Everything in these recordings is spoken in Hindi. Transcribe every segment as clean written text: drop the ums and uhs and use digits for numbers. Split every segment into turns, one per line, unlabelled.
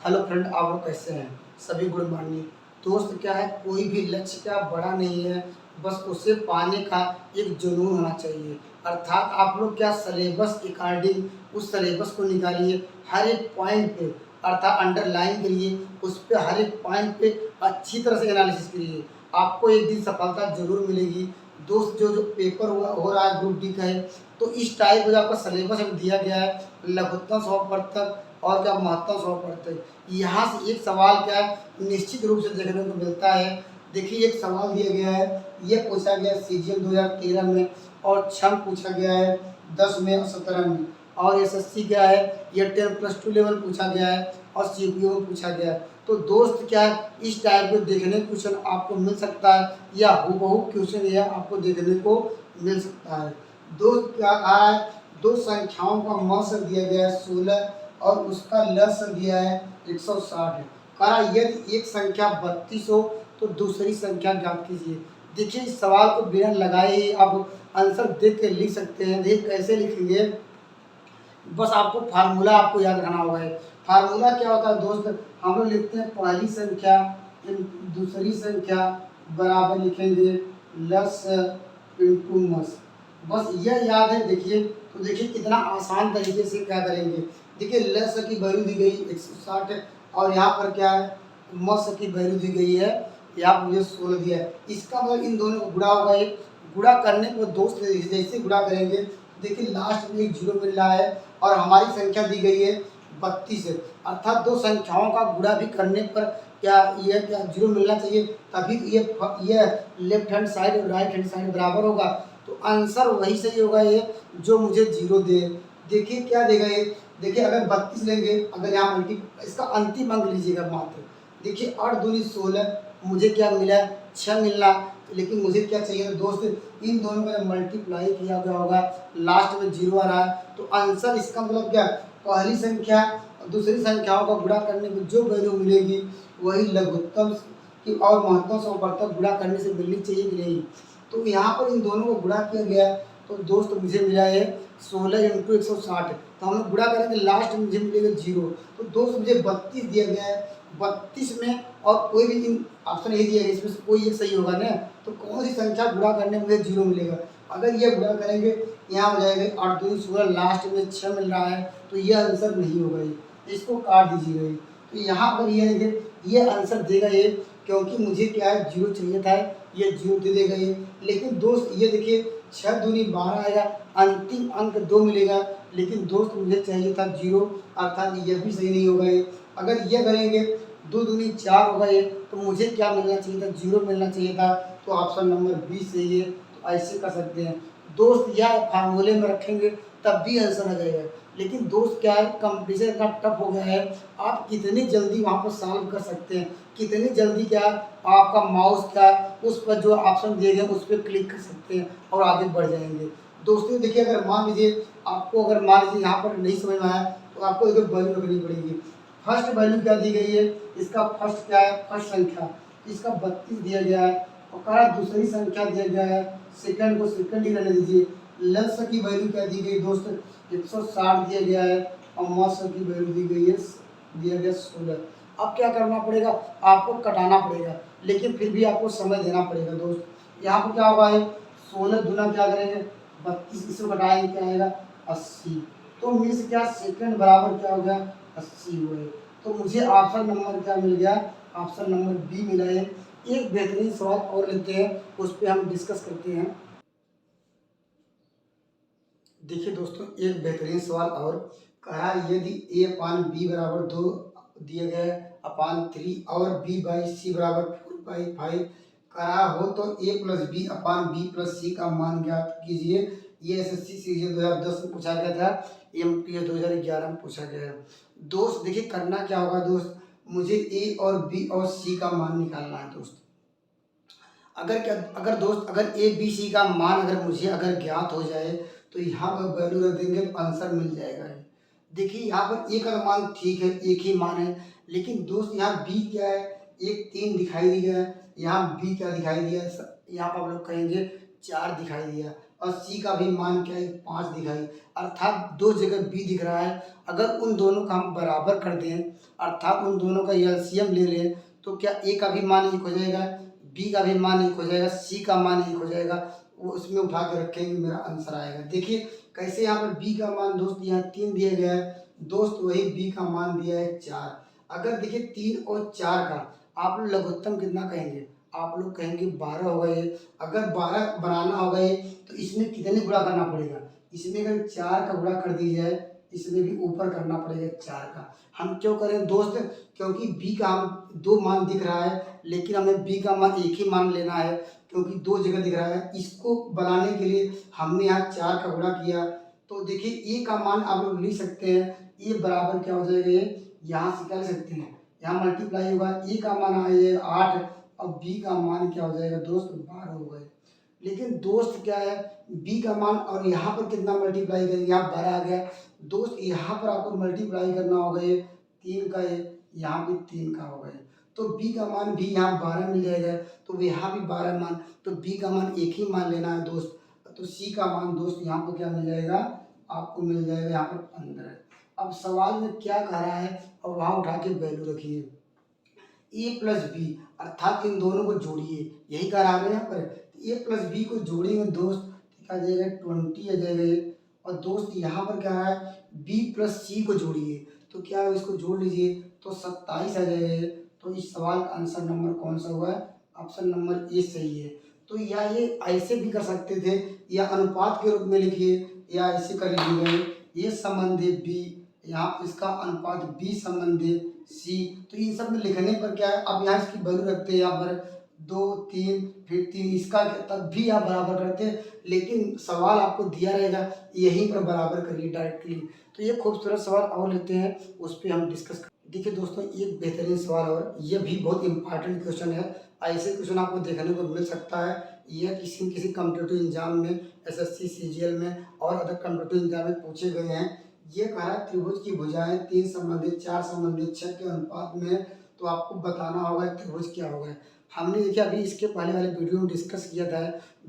हेलो फ्रेंड, आप लोग कैसे हैं? सभी गुड मॉर्निंग। दोस्त क्या है, कोई भी लक्ष्य क्या बड़ा नहीं है, बस उसे पाने का एक जुनून होना चाहिए। अर्थात आप लोग क्या सिलेबस के अकॉर्डिंग उस सिलेबस को निकालिए, हर एक पॉइंट पे अर्थात अंडरलाइन करिए, उस पे हर एक पॉइंट पे अच्छी तरह से एनालिसिस करिए। आपको एक दिन सफलता जरूर मिलेगी। दोस्त जो पेपर हो रहा है ग्रुप डी का है, तो इस टाइप का जो आपका सिलेबस दिया गया है, लघुत्तम 100% तक और क्या महत्तम 100%। यहाँ से एक सवाल क्या है, निश्चित रूप से देखने को मिलता है। देखिए, एक सवाल दिया गया है, ये पूछा गया सीजीएल 2013 में, और क्षण पूछा गया है 10 में और 17 में, और एसएससी क्या है, ये 10+2 लेवल पूछा गया है, और सीपीओ में पूछा गया है। तो दोस्त क्या है, इस टाइप के देखने क्वेश्चन आपको मिल सकता है, या हूबहू क्वेश्चन यह आपको देखने को मिल सकता है। दोस्त क्या कहा है, दो संख्याओं का मौसा दिया गया है 16 और उसका लस दिया है 160 है। कहा यदि एक संख्या 32 हो तो दूसरी संख्या ज्ञात कीजिए। देखिए, इस सवाल को बिना लगाए ही आप आंसर देख के लिख सकते हैं। देखिए कैसे लिखेंगे, बस आपको फार्मूला आपको याद रखना होगा। फार्मूला क्या होता है दोस्त, हम लोग लिखते हैं पहली संख्या दूसरी संख्या बराबर लिखेंगे लस इंटू मस। बस यह याद है। देखिए, तो देखिए कितना आसान तरीके से क्या करेंगे। देखिए, लस की वैल्यू दी गई 160 है, और यहाँ पर क्या है, मस की वैल्यू दी गई है, यहाँ पर मुझे 16 दिया है। इसका मतलब इन दोनों को गुणा होगा। एक गुणा करने को दोस्त जैसे गुणा करेंगे, देखिए लास्ट में एक जीरो मिल रहा है, और हमारी संख्या दी गई है 32 है। अर्थात दो संख्याओं का गुणा भी करने पर क्या ये क्या जीरो मिलना चाहिए, तभी ये लेफ्ट हैंड साइड और राइट हैंड साइड बराबर होगा। तो आंसर वही सही होगा ये जो मुझे जीरो दे। देखिए क्या देगा ये, देखिए अगर 32 लेंगे, अगर यहाँ मल्टी इसका अंतिम अंक लीजिएगा मात्र। देखिए 8 दूनी 16, मुझे क्या मिला, 6 मिलना। लेकिन मुझे क्या चाहिए था दोस्त, इन दोनों का मल्टीप्लाई किया गया होगा, लास्ट में जीरो आ रहा है। तो आंसर इसका मतलब क्या, पहली संख्या और दूसरी संख्याओं का गुणा करने में जो वैल्यू मिलेगी वही लघुत्तम की और महत्तम संपर्क गुणा करने से मिलनी चाहिए कि नहीं। तो यहाँ पर इन दोनों को गुणा किया गया, तो दोस्त मुझे मिला है 16 इंटू 160। तो हम लोग गुणा करेंगे, लास्ट में मुझे मिलेगा जीरो। तो दोस्त मुझे 32 दिया गया है, 32 में और कोई भी इन ऑप्शन यही दिया गया, इसमें से कोई एक सही होगा ना। तो कौन सी संख्या गुणा करने में मुझे जीरो मिलेगा, अगर ये गुणा करेंगे यहाँ हो जाएगा 8 दूनी 16, लास्ट में 6 मिल रहा है, तो ये आंसर नहीं होगा। ये इसको काट दीजिएगा। तो यहाँ पर ये देखिए, ये आंसर देगा ये, क्योंकि मुझे क्या है जीरो चाहिए था, ये जीरो दे देगा ये। लेकिन दोस्त ये देखिए 6 दूनी 12 आएगा, अंतिम अंक 2 मिलेगा, लेकिन दोस्त मुझे चाहिए था जीरो, अर्थात ये भी सही नहीं होगा ये। अगर ये करेंगे 2 दूनी 4 होगा ये, तो मुझे क्या मिलना चाहिए था, जीरो मिलना चाहिए था। तो ऑप्शन नंबर बी सही है। तो ऐसे कर सकते हैं दोस्त, या फार्मूले में रखेंगे तब भी आंसर आ जाएगा। लेकिन दोस्त क्या है, कंपटीशन इतना टफ हो गया है, आप कितनी जल्दी वहाँ पर सॉल्व कर सकते हैं, कितनी जल्दी क्या आपका माउस क्या उस पर जो ऑप्शन दिए गए उस पर क्लिक कर सकते हैं और आगे बढ़ जाएंगे। दोस्तों देखिए, अगर मान लीजिए आपको, अगर मान लीजिए यहाँ पर नहीं समझ में आया, तो आपको देखिए वैल्यू रखनी पड़ेगी। फर्स्ट वैल्यू क्या दी गई है, इसका फर्स्ट क्या है, फर्स्ट संख्या, इसका 32 दिया गया है, और कहा दूसरी संख्या दिया गया है, सेकंड को सेकंड ही रहने दीजिए। लस की वैल्यू क्या दी गई दोस्त, 160 दिया गया है, और मस की वैल्यू दी गई है, दिया गया 16। अब क्या करना पड़ेगा, आपको कटाना पड़ेगा, लेकिन फिर भी आपको समय देना पड़ेगा दोस्त। यहाँ पर क्या होगा, 16 गुना क्या करेंगे 32, इसको घटाएंगे क्या आएगा 80। तो मीन्स क्या, सेकंड बराबर क्या हो गया 80 हुए। तो मुझे ऑप्शन नंबर क्या मिल गया, ऑप्शन नंबर बी मिला है। एक बेहतरीन सवाल और लेते हैं, उस पर हम डिस्कस करते हैं। देखिए दोस्तों, एक बेहतरीन सवाल और कहा, यदि ए अपान बी बराबर 2 दिया गया है अपान 3 और बी बाई सी बराबर 4/5 कहा हो, तो ए प्लस बी अपान बी प्लस सी का मान ज्ञात कीजिए। ये एसएससी सीजीएल 2010 में पूछा गया था, एमटीएस 2011 में पूछा गया है। दोस्त देखिए करना क्या होगा दोस्त, मुझे ए और बी और सी का मान निकालना है दोस्त। अगर दोस्त, अगर ए बी सी का मान अगर मुझे अगर ज्ञात हो जाए, तो यहाँ पर वैल्यू रख देंगे तो आंसर मिल जाएगा। देखिए यहाँ पर एक का मान ठीक है, एक ही मान है, लेकिन दोस्त यहाँ बी क्या है, एक 3 दिखाई दिया है, यहाँ बी क्या दिखाई दिया है, यहाँ पर आप लोग कहेंगे 4 दिखाई दिया, और सी का भी मान क्या है 5 दिखाई, अर्थात दो जगह बी दिख रहा है। अगर उन दोनों का हम बराबर कर दें, अर्थात उन दोनों का एलसीएम ले लें, तो क्या ए का भी मान 1 हो जाएगा, बी का भी मान 1 हो जाएगा, सी का मान 1 हो जाएगा। वो उसमें उठा के रखेंगे, मेरा आंसर आएगा। देखिए कैसे यहाँ पर बी का मान दोस्त यहाँ 3 दिया गया है दोस्त, वही बी का मान दिया है 4। अगर देखिए 3 और 4 का आप लोग लघुत्तम कितना कहेंगे, आप लोग कहेंगे 12 होगा ये। अगर 12 बनाना होगा ये तो इसमें कितने गुणा करना पड़ेगा, इसमें अगर 4 का गुणा कर दी जाए, इसमें भी ऊपर करना पड़ेगा 4 का। हम क्यों करें दोस्त, क्योंकि बी का हम 2 मान दिख रहा है, लेकिन हमें बी का मान एक ही मान लेना है क्योंकि 2 जगह दिख रहा है। इसको बनाने के लिए हमने यहाँ 4 का गुणा किया। तो देखिए ए का मान आप लोग लिख सकते हैं, ए बराबर क्या हो जाएगा, ये यहाँ से क्या लिख सकते हैं, यहाँ मल्टीप्लाई होगा, ए का मान आएगा 8 और बी का मान क्या हो जाएगा दोस्त 12 हो गए। लेकिन दोस्त क्या है, बी का मान और यहाँ पर कितना मल्टीप्लाई करेंगे, यहाँ 12 आ गया दोस्त, यहाँ पर आपको मल्टीप्लाई करना होगा, ये 3 का है, यहाँ भी 3 का होगा। तो बी का मान भी यहाँ 12 मिल जाएगा, तो यहाँ भी 12 मान, तो बी का मान एक ही मान लेना है दोस्त। तो सी का मान दोस्त यहाँ पर क्या मिल जाएगा, आपको मिल जाएगा यहाँ पर 15। अब सवाल में क्या कह रहा है और वहाँ उठा के वैल्यू रखिए, ए प्लस बी, अर्थात इन दोनों को जोड़िए, यही कह रहा है यहाँ पर। ए प्लस बी को जोड़ेंगे दोस्त, क्या आ जाएगा 20 आ जाएगा ये। और दोस्त यहाँ पर क्या है, बी प्लस सी को जोड़िए, तो क्या है, इसको जोड़ लीजिए तो 27 आ जाएगा ये। तो इस सवाल का आंसर नंबर कौन सा हुआ है, ऑप्शन नंबर ए सही है। तो या ये ऐसे भी कर सकते थे, या अनुपात के रूप में लिखिए, या ऐसे कर लीजिएगा, ये संबंध है बी, यहाँ इसका अनुपात बी संबंध है सी। तो इन सब में लिखने पर क्या है, अब यहाँ इसकी वैल्यू रखते हैं, यहाँ पर 2 3 फिर 3, इसका तब भी आप बराबर करते हैं, लेकिन सवाल आपको दिया रहेगा यहीं पर बराबर करिए डायरेक्टली। तो ये खूबसूरत सवाल और लेते हैं, उस पर हम डिस्कस। देखिए दोस्तों, एक बेहतरीन सवाल और ये भी बहुत इंपॉर्टेंट क्वेश्चन है। ऐसे क्वेश्चन आपको देखने को मिल सकता है, यह किसी कम्पिटिटिव एग्जाम में, एसएससी सीजीएल में और अदर कम्पिटिटिव एग्जाम में पूछे गए हैं। ये कह रहा है त्रिभुज की भुजाएं 3 संबंधित 4 संबंधित 6 के अनुपात में, तो आपको बताना होगा त्रिभुज क्या होगा। हमने देखिए अभी इसके पहले वाले वीडियो में डिस्कस किया था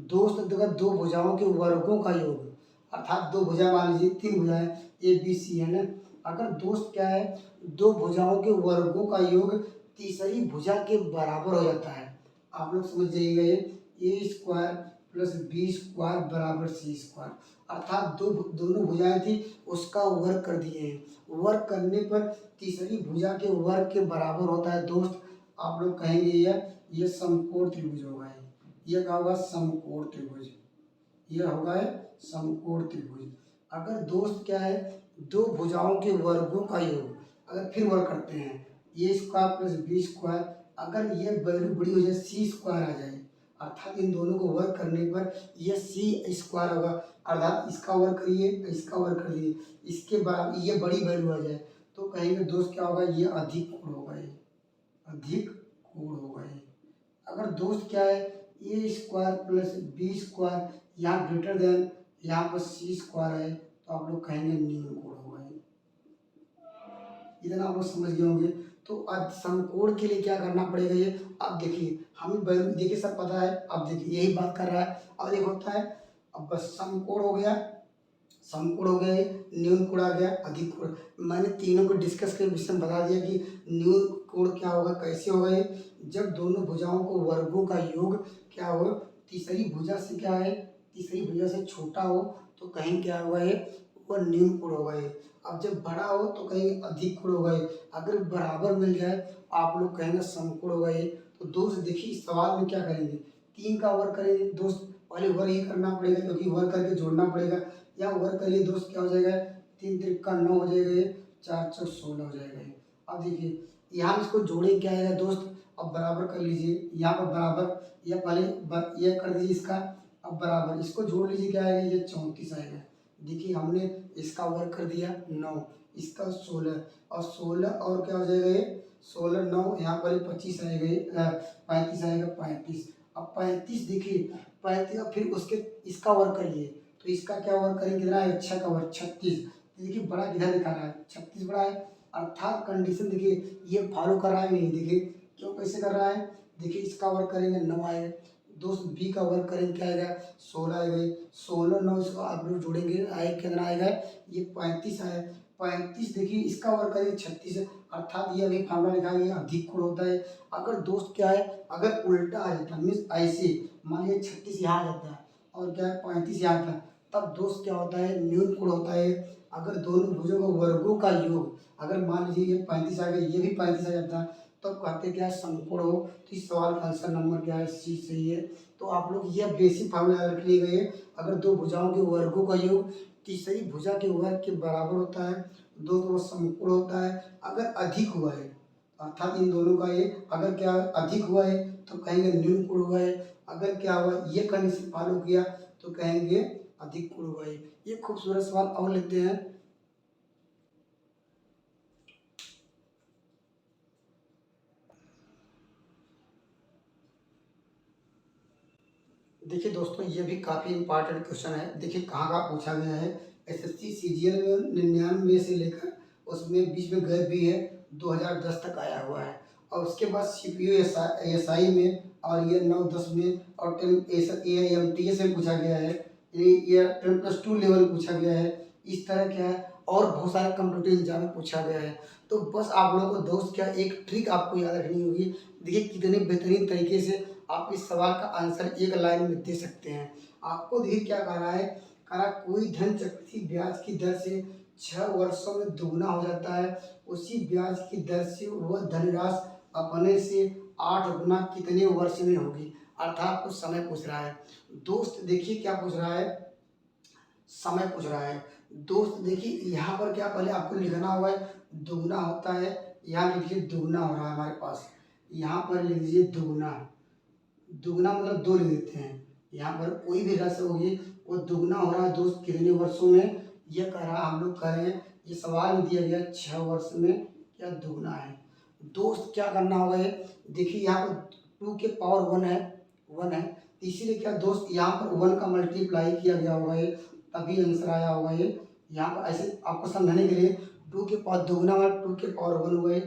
दोस्त, अगर 2 भुजाओं के वर्गों का योग, अर्थात 2 भुजा मान लीजिए 3 भुजाएं ए बी सी है ना, अगर दोस्त क्या है 2 भुजाओं के वर्गों का योग तीसरी भुजा के बराबर हो जाता है। आप लोग समझ जाइएगा, ये ए स्क्वायर प्लस बी स्क्वायर बराबर सी स्क्वायर, अर्थात दोनों भुजाएं थी उसका वर्ग कर दिए हैं, वर्ग करने पर तीसरी भुजा के वर्ग के बराबर होता है दोस्त। आप लोग कहेंगे ये समकोण त्रिभुज होगा, ये क्या होगा समकोण त्रिभुज, ये होगा समकोण त्रिभुज। अगर दोस्त क्या है 2 भुजाओं के वर्गों का योग, अगर फिर वर्ग करते हैं ए स्क्वायर प्लस बी स्क्वायर, अगर ये वैल्यू बड़ी हो जाए सी स्क्वायर आ जाए, अर्थात इन दोनों को वर्ग करने पर यह सी स्क्वायर होगा, अर्थात इसका वर्ग करिए इसका वर्ग करिए, इसके बराबर ये बड़ी वैल्यू आ जाए, तो कहेंगे दोस्त क्या होगा, ये अधिक कोण होगा, ये अधिक कोण होगा ये। अगर दोस्त क्या है ए स्क्वायर प्लस बी स्क्वायर यहाँ ग्रेटर देन यहाँ पर सी स्क्वायर है, तो आप लोग कहेंगे न्यून कोण होगा ये। इतना आप लोग समझ गए होंगे। तो अब समकोण के लिए क्या करना पड़ेगा, ये अब देखिए हमें वैल्यू देखिए सब पता है, अब देखिए यही बात कर रहा है। और एक होता है, अब बस समकोण हो गया, समकोण हो गया, न्यून कोण आ गया, अधिक कोण। मैंने तीनों को डिस्कस करके विषय बता दिया कि न्यून कोण क्या होगा, कैसे होगा ये, जब दोनों भुजाओं को वर्गों का योग क्या हो, तीसरी भुजा से क्या है, तीसरी भुजा से छोटा हो तो कहीं क्या होगा ये, वो न्यून कोण होगा ये। अब जब बड़ा हो तो कहीं अधिक कोण होगा ये। अगर बराबर मिल जाए आप लोग कहेंगे समकोण होगा ये। तो दोस्त देखिए इस सवाल में क्या करेंगे, 3 का वर्ग करेंगे दोस्त, पहले वर्ग ही करना पड़ेगा क्योंकि वर्ग करके जोड़ना पड़ेगा। या वर्ग करिए दोस्त, क्या हो जाएगा 3 त्रिका 9 हो जाएगा ये, 4 चौक 16 हो जाएगा ये। अब देखिए यहाँ इसको जोड़े क्या आएगा दोस्त, अब बराबर कर लीजिए, यहाँ पर बराबर या पहले ये कर दीजिए इसका, अब बराबर इसको जोड़ लीजिए, क्या आएगा ये 34 आएगा। देखिए हमने इसका वर्ग कर दिया 9, इसका 16 और 16 और क्या हो जाएगा ये 16 9, यहाँ पर 25 आएगा ये 35 आएगा 35। अब 35 देखिए 35 और फिर उसके इसका वर्ग करिए, तो इसका क्या वर्ग करेंगे, कितना है 6 का वर्ग 36। देखिए बड़ा किधर दिखा रहा है, 36 बड़ा है, अर्थात कंडीशन देखिए ये फॉलो कर रहा है नहीं। देखिए क्यों कैसे कर रहा है, देखिए इसका वर्ग करेंगे 9 आएगा, दोस्त बी का वर्ग करेंगे क्या आएगा 16 आएगा, 16 9 इसको आप लोग जोड़ेंगे आए कितना आएगा ये 35 आया। 35 देखिए इसका वर्ग करेंगे 36 है, अर्थात ये अभी फार्मूला लिखा है ये अधिक गुण होता है। अगर दोस्त क्या है अगर उल्टा आ जाता है मीन्स ऐसे मान लीजिए 36 यहाँ आ जाता है और क्या है 35 यहाँ आता है, तब दोस्त क्या होता है न्यून गुण होता है। अगर दोनों भुजों का वर्गों का योग अगर मान लीजिए ये 35 आ गया ये भी 35 आ जाता है तब कहते क्या है समकोण हो। तो इस सवाल का आंसर नंबर क्या है सी सही है। तो आप लोग यह बेसिक फार्मूला याद रख लिए गए, अगर दो भुजाओं के वर्गों का योग तीसरी भुजा के वर्ग के बराबर होता है, दो तो वो समकोण होता है। अगर अधिक हुआ है अर्थात इन दोनों का ये अगर क्या अधिक हुआ है तो कहेंगे न्यून कोण हुआ है, अगर क्या हुआ ये कंडीशन फॉलो किया तो कहेंगे अधिक कोण हुआ है। ये खूबसूरत सवाल और लेते हैं। देखिए दोस्तों ये भी काफ़ी इंपॉर्टेंट क्वेश्चन है। देखिए कहाँ का पूछा गया है, एसएससी सीजीएल में 99 से लेकर उसमें बीच में गैप भी है 2010 तक आया हुआ है। और उसके बाद सीपीयू एसआई में और ये 9 10 में और 10 एएमटीएस में पूछा गया है, ये 10+2 लेवल पूछा गया है। इस तरह क्या है और बहुत सारे कंप्यूटर एग्जाम में पूछा गया है। तो बस आप लोगों को दोस्त क्या एक ट्रिक आपको याद रखनी होगी। देखिए कितने बेहतरीन तरीके से आप इस सवाल का आंसर एक लाइन में दे सकते हैं। आपको देखिए क्या कह रहा है, कह रहा कोई धन चक्रवृद्धि ब्याज की दर से 6 वर्षों में दोगुना हो जाता है, उसी ब्याज की दर से वह धनराशि अपने से 8 गुना कितने वर्ष में होगी। अर्थात कुछ समय पूछ रहा है। दोस्त देखिए क्या पूछ रहा है, समय पूछ रहा है। दोस्त देखिए यहाँ पर क्या पहले आपको लिखना हुआ है दुगना होता है, यहाँ लिखिए दुगना हो रहा है हमारे पास, यहाँ पर लिख लीजिए दुगना, दुगना मतलब 2 लिख देते हैं। यहाँ पर कोई भी राशि होगी वो दुगना हो रहा है दोस्त कितने वर्षों में, ये कह रहा हम लोग कह रहे हैं ये सवाल में दिया गया 6 वर्ष में क्या दुगना है। दोस्त क्या करना होगा ये देखिए यहाँ पर 2 के पावर 1 है 1 है, इसीलिए क्या दोस्त यहाँ पर 1 का मल्टीप्लाई किया गया होगा ये तभी आंसर आया होगा ये। यहाँ पर ऐसे आपको समझाने के लिए 2 के पावर दुगना और 2 के पावर 1 हुए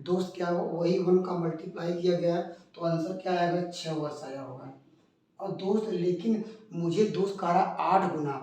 दोस्त क्या हो वही 1 का मल्टीप्लाई किया गया तो आंसर क्या आएगा 6 वर्ष आया होगा। और दोस्त लेकिन मुझे दोस्त कह रहा 8 गुना,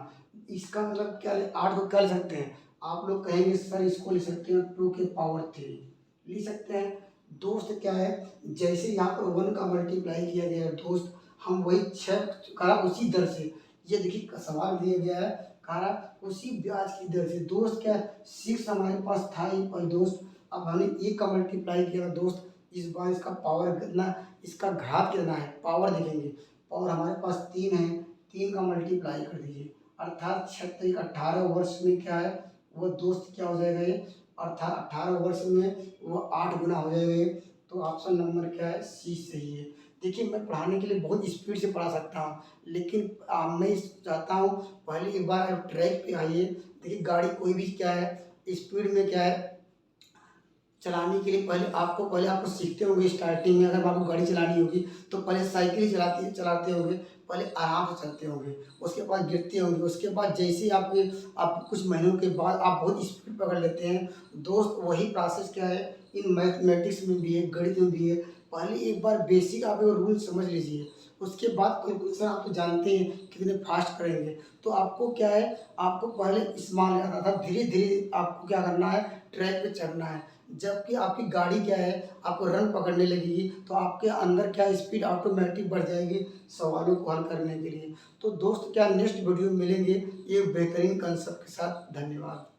इसका मतलब क्या 8 को क्या लिख सकते हैं आप लोग कहेंगे सर इसको लिख सकते हैं 2 के पावर 3 लिख सकते हैं। दोस्त क्या है जैसे यहाँ पर 1 का मल्टीप्लाई किया गया है दोस्त हम वही 6 करा उसी दर से, ये देखिए सवाल दिया गया है कहा उसी ब्याज की दर से दोस्त क्या 6 हमारे पास था ही पर दोस्त अब हमने 1 का मल्टीप्लाई किया दोस्त, इस बार इसका पावर कितना इसका घात कितना है पावर देखेंगे, पावर हमारे पास 3 है 3 का मल्टीप्लाई कर दीजिए अर्थात 6 18 वर्ष में क्या है वो दोस्त क्या हो जाएगा ये अर्थात 18 वर्ष में वो 8 गुना हो जाएगा ये। तो ऑप्शन नंबर क्या है सी सही है। देखिए मैं पढ़ाने के लिए बहुत स्पीड से पढ़ा सकता हूँ लेकिन मैं चाहता हूँ पहले एक बार आप ट्रैक पे आइए। देखिए गाड़ी कोई भी क्या है स्पीड में क्या है चलाने के लिए पहले आपको सीखते होंगे स्टार्टिंग में अगर आपको गाड़ी चलानी होगी तो पहले साइकिल चलाते होंगे, पहले आराम से चलते होंगे उसके बाद गिरते होंगे, उसके बाद जैसे ही आप कुछ महीनों के बाद आप बहुत स्पीड पकड़ लेते हैं दोस्त। वही प्रोसेस क्या है इन मैथमेटिक्स में भी है गणित में भी है। पहले एक बार बेसिक आप रूल समझ लीजिए उसके बाद कैलकुलेशन आप तो जानते हैं कितने फास्ट करेंगे। तो आपको क्या है आपको पहले स्मॉल अर्थात धीरे धीरे आपको क्या करना है ट्रैक पे चढ़ना है। जबकि आपकी गाड़ी क्या है आपको रन पकड़ने लगेगी तो आपके अंदर क्या स्पीड ऑटोमेटिक बढ़ जाएगी सवालों को हल करने के लिए। तो दोस्त क्या नेक्स्ट वीडियो में मिलेंगे एक बेहतरीन कंसेप्ट के साथ। धन्यवाद।